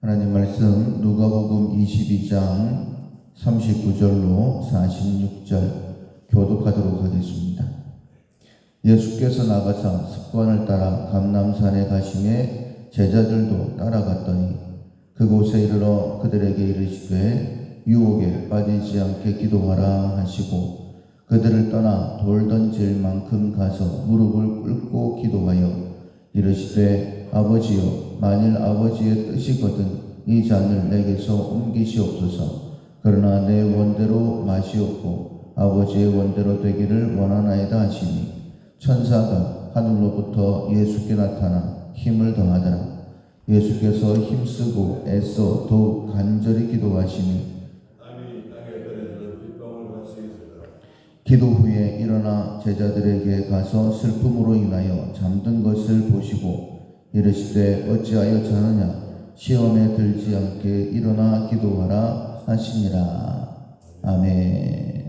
하나님 말씀 누가복음 22장 39절로 46절 교독하도록 하겠습니다. 예수께서 나가사 습관을 따라 감람산에 가심에 제자들도 따라갔더니 그곳에 이르러 그들에게 이르시되 유혹에 빠지지 않게 기도하라 하시고 그들을 떠나 돌 던질 만큼 가서 무릎을 꿇고 기도하여 이르시되 아버지여, 만일 아버지의 뜻이거든 이 잔을 내게서 옮기시옵소서. 그러나 내 원대로 마시옵고 아버지의 원대로 되기를 원하나이다 하시니 천사가 하늘로부터 예수께 나타나 힘을 더하더라. 예수께서 힘쓰고 애써 더욱 간절히 기도하시니 기도 후에 일어나 제자들에게 가서 슬픔으로 인하여 잠든 것을 보시고 이르시되 어찌하여 자느냐 시험에 들지 않게 일어나 기도하라 하시니라. 아멘.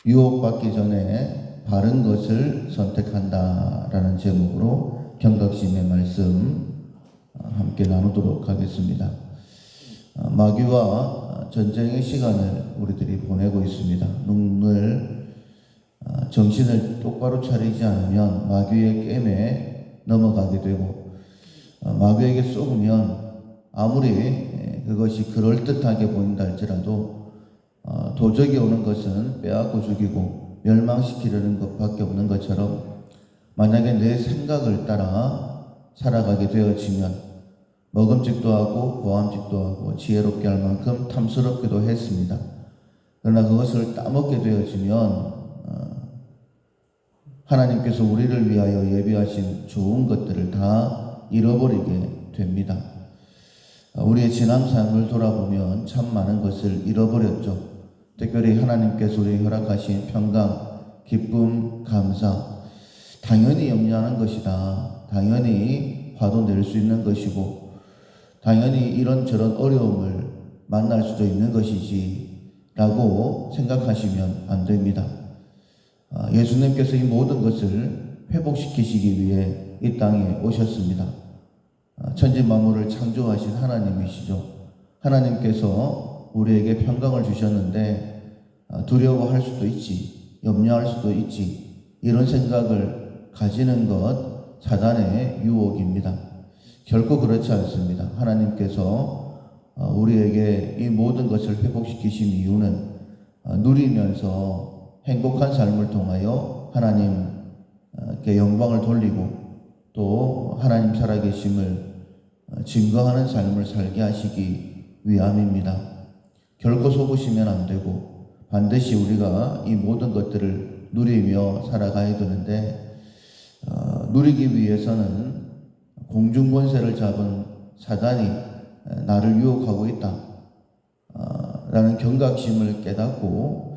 유혹받기 전에 바른 것을 선택한다라는 제목으로 경각심의 말씀 함께 나누도록 하겠습니다. 마귀와 전쟁의 시간을 우리들이 보내고 있습니다. 눈을 정신을 똑바로 차리지 않으면 마귀의 게임에 넘어가게 되고 마귀에게 쏘으면 아무리 그것이 그럴듯하게 보인다 할지라도 도적이 오는 것은 빼앗고 죽이고 멸망시키려는 것밖에 없는 것처럼 만약에 내 생각을 따라 살아가게 되어지면 먹음직도 하고 보암직도 하고 지혜롭게 할 만큼 탐스럽기도 했습니다. 그러나 그것을 따먹게 되어지면 하나님께서 우리를 위하여 예비하신 좋은 것들을 다 잃어버리게 됩니다. 우리의 지난 삶을 돌아보면 참 많은 것을 잃어버렸죠. 특별히 하나님께서 우리에게 허락하신 평강, 기쁨, 감사, 당연히 염려하는 것이다. 당연히 화도 낼 수 있는 것이고 당연히 이런저런 어려움을 만날 수도 있는 것이지 라고 생각하시면 안 됩니다. 예수님께서 이 모든 것을 회복시키시기 위해 이 땅에 오셨습니다. 천지 만물을 창조하신 하나님이시죠. 하나님께서 우리에게 평강을 주셨는데 두려워할 수도 있지, 염려할 수도 있지, 이런 생각을 가지는 것 사단의 유혹입니다. 결코 그렇지 않습니다. 하나님께서 우리에게 이 모든 것을 회복시키신 이유는 누리면서 행복한 삶을 통하여 하나님께 영광을 돌리고 또 하나님 살아계심을 증거하는 삶을 살게 하시기 위함입니다. 결코 속으시면 안 되고 반드시 우리가 이 모든 것들을 누리며 살아가야 되는데 누리기 위해서는 공중권세를 잡은 사단이 나를 유혹하고 있다 라는 경각심을 깨닫고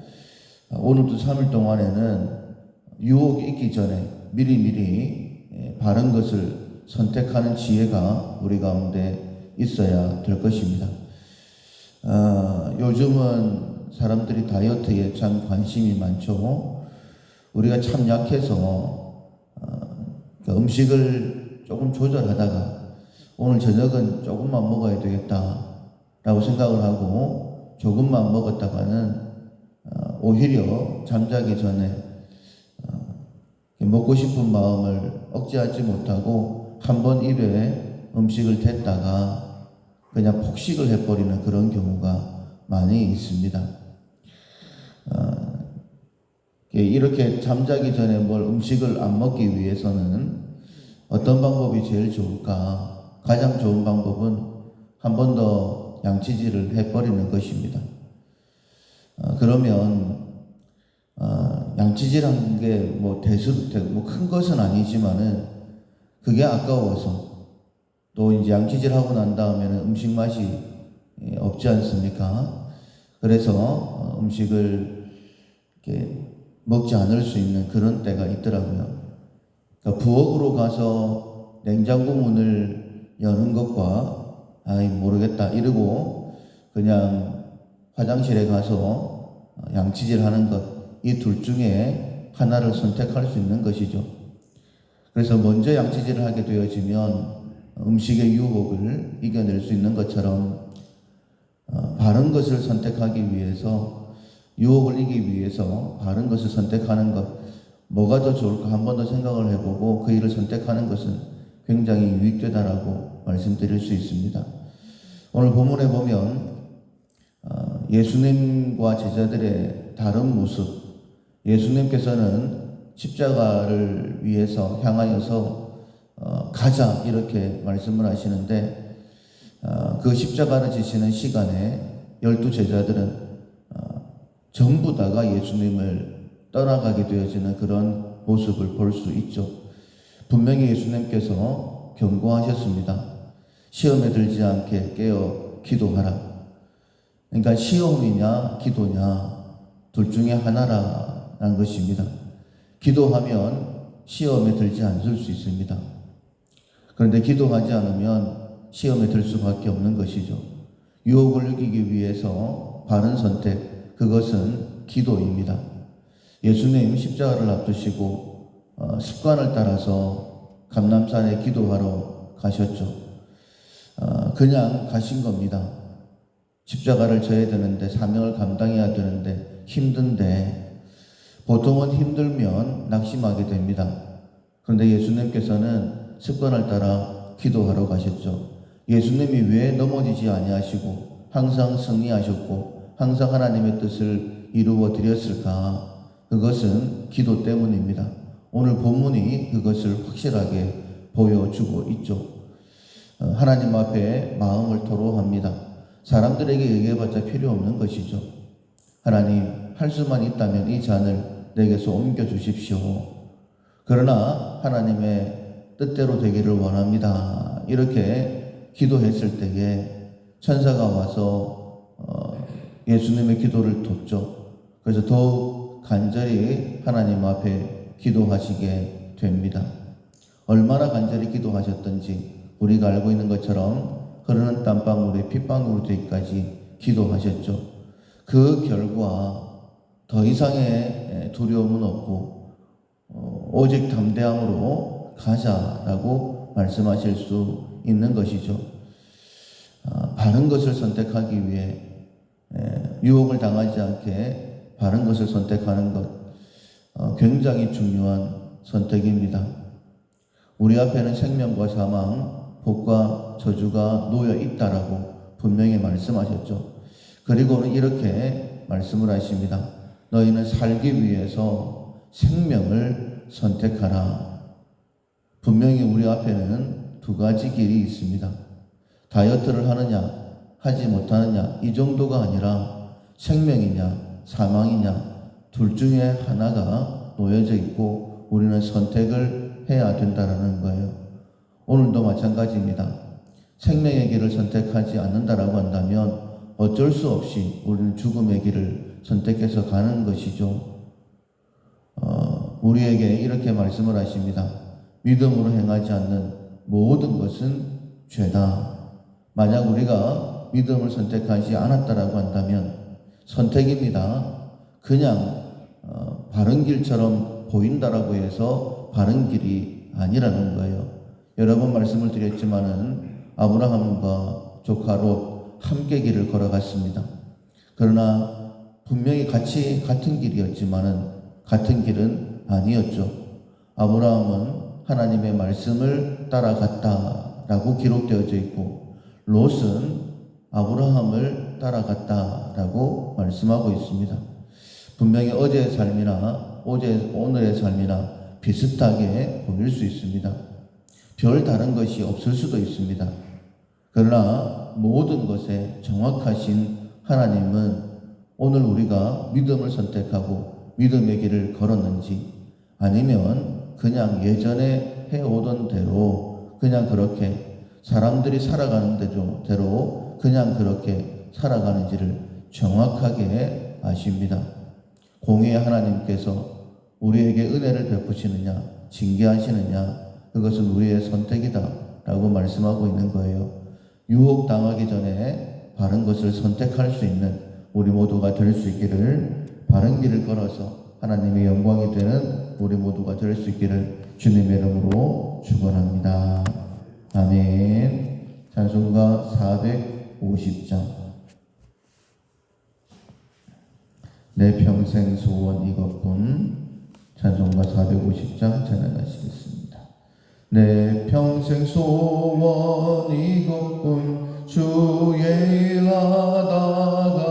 오늘도 3일 동안에는 유혹이 있기 전에 미리미리 바른 것을 선택하는 지혜가 우리 가운데 있어야 될 것입니다. 요즘은 사람들이 다이어트에 참 관심이 많죠. 우리가 참 약해서 음식을 조금 조절하다가 오늘 저녁은 조금만 먹어야 되겠다 라고 생각을 하고 조금만 먹었다가는 오히려 잠자기 전에 먹고 싶은 마음을 억제하지 못하고 한번 입에 음식을 댔다가 그냥 폭식을 해버리는 그런 경우가 많이 있습니다. 이렇게 잠자기 전에 뭘 음식을 안 먹기 위해서는 어떤 방법이 제일 좋을까? 가장 좋은 방법은 한 번 더 양치질을 해버리는 것입니다. 그러면 양치질하는 게 뭐 큰 것은 아니지만은 그게 아까워서 또 이제 양치질하고 난 다음에는 음식 맛이 없지 않습니까? 그래서 음식을 이렇게 먹지 않을 수 있는 그런 때가 있더라고요. 그러니까 부엌으로 가서 냉장고 문을 여는 것과 모르겠다 이러고 그냥 화장실에 가서 양치질 하는 것, 이 둘 중에 하나를 선택할 수 있는 것이죠. 그래서 먼저 양치질을 하게 되어지면 음식의 유혹을 이겨낼 수 있는 것처럼 바른 것을 선택하기 위해서, 유혹을 이기기 위해서 바른 것을 선택하는 것, 뭐가 더 좋을까 한 번 더 생각을 해보고 그 일을 선택하는 것은 굉장히 유익되다라고 말씀드릴 수 있습니다. 오늘 본문에 보면 예수님과 제자들의 다른 모습, 예수님께서는 십자가를 위해서 향하여서 가자 이렇게 말씀을 하시는데, 그 십자가를 지시는 시간에 12 제자들은 전부 다가 예수님을 떠나가게 되어지는 그런 모습을 볼 수 있죠. 분명히 예수님께서 경고하셨습니다. 시험에 들지 않게 깨어 기도하라. 그러니까 시험이냐 기도냐 둘 중에 하나라는 것입니다. 기도하면 시험에 들지 않을 수 있습니다. 그런데 기도하지 않으면 시험에 들 수밖에 없는 것이죠. 유혹을 이기기 위해서 바른 선택, 그것은 기도입니다. 예수님 십자가를 앞두시고 습관을 따라서 감람산에 기도하러 가셨죠. 그냥 가신 겁니다. 십자가를 져야 되는데, 사명을 감당해야 되는데 힘든데, 보통은 힘들면 낙심하게 됩니다. 그런데 예수님께서는 습관을 따라 기도하러 가셨죠. 예수님이 왜 넘어지지 아니하시고 항상 승리하셨고 항상 하나님의 뜻을 이루어 드렸을까? 그것은 기도 때문입니다. 오늘 본문이 그것을 확실하게 보여주고 있죠. 하나님 앞에 마음을 토로합니다. 사람들에게 얘기해봤자 필요 없는 것이죠. 하나님, 할 수만 있다면 이 잔을 내게서 옮겨주십시오. 그러나 하나님의 뜻대로 되기를 원합니다. 이렇게 기도했을 때에 천사가 와서 예수님의 기도를 돕죠. 그래서 더욱 간절히 하나님 앞에 기도하시게 됩니다. 얼마나 간절히 기도하셨던지 우리가 알고 있는 것처럼 흐르는 땀방울에 핏방울이 되기까지 기도하셨죠. 그 결과 더 이상의 두려움은 없고 오직 담대함으로 가자라고 말씀하실 수 있는 것이죠. 바른 것을 선택하기 위해 유혹을 당하지 않게 바른 것을 선택하는 것, 굉장히 중요한 선택입니다. 우리 앞에는 생명과 사망, 복과 저주가 놓여 있다라고 분명히 말씀하셨죠. 그리고는 이렇게 말씀을 하십니다. 너희는 살기 위해서 생명을 선택하라. 분명히 우리 앞에는 두 가지 길이 있습니다. 다이어트를 하느냐 하지 못하느냐 이 정도가 아니라 생명이냐 사망이냐 둘 중에 하나가 놓여져 있고 우리는 선택을 해야 된다는 거예요. 오늘도 마찬가지입니다. 생명의 길을 선택하지 않는다라고 한다면 어쩔 수 없이 우리는 죽음의 길을 선택해서 가는 것이죠. 우리에게 이렇게 말씀을 하십니다. 믿음으로 행하지 않는 모든 것은 죄다. 만약 우리가 믿음을 선택하지 않았다라고 한다면 선택입니다. 그냥 바른 길처럼 보인다라고 해서 바른 길이 아니라는 거예요. 여러 번 말씀을 드렸지만은 아브라함과 조카 롯 함께 길을 걸어갔습니다. 그러나 분명히 같은 길이었지만은 같은 길은 아니었죠. 아브라함은 하나님의 말씀을 따라갔다라고 기록되어져 있고 롯은 아브라함을 따라갔다라고 말씀하고 있습니다. 분명히 어제의 삶이나 오늘의 삶이나 비슷하게 보일 수 있습니다. 별 다른 것이 없을 수도 있습니다. 그러나 모든 것에 정확하신 하나님은 오늘 우리가 믿음을 선택하고 믿음의 길을 걸었는지 아니면 그냥 예전에 해오던 대로 그냥 그렇게 사람들이 살아가는 대로 그냥 그렇게 살아가는지를 정확하게 아십니다. 공의의 하나님께서 우리에게 은혜를 베푸시느냐 징계하시느냐 그것은 우리의 선택이다 라고 말씀하고 있는 거예요. 유혹당하기 전에 바른 것을 선택할 수 있는 우리 모두가 될 수 있기를, 바른 길을 걸어서 하나님의 영광이 되는 우리 모두가 될 수 있기를 주님의 이름으로 축원합니다. 아멘. 찬송가 450장. 내 평생 소원 이것뿐. 찬송가 450장 찬양하시겠습니다. 내 평생 소원 이것뿐. 주의 일하다가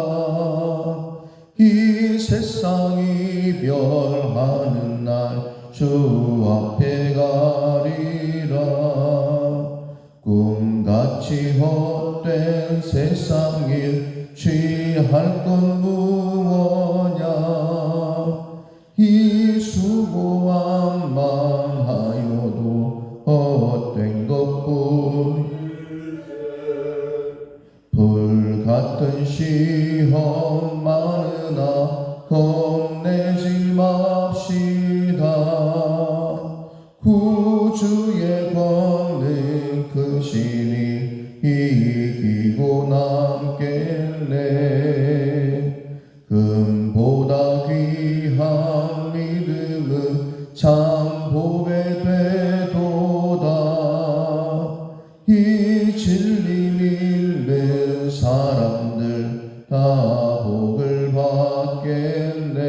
이 세상 이별하는 날 주 앞에 가리라. 꿈같이 헛된 세상 일 취할 건 무엇냐. 이 수고한 망하여도 헛된 것뿐. 불같은 시험 많으나 겁내지 맙시다. 구주의 권능 크시니 이기고 남겠네. 금보다 귀한 믿음은 참 보배 되도다. 이 진리 믿는 사람들 다 복을 받겠네.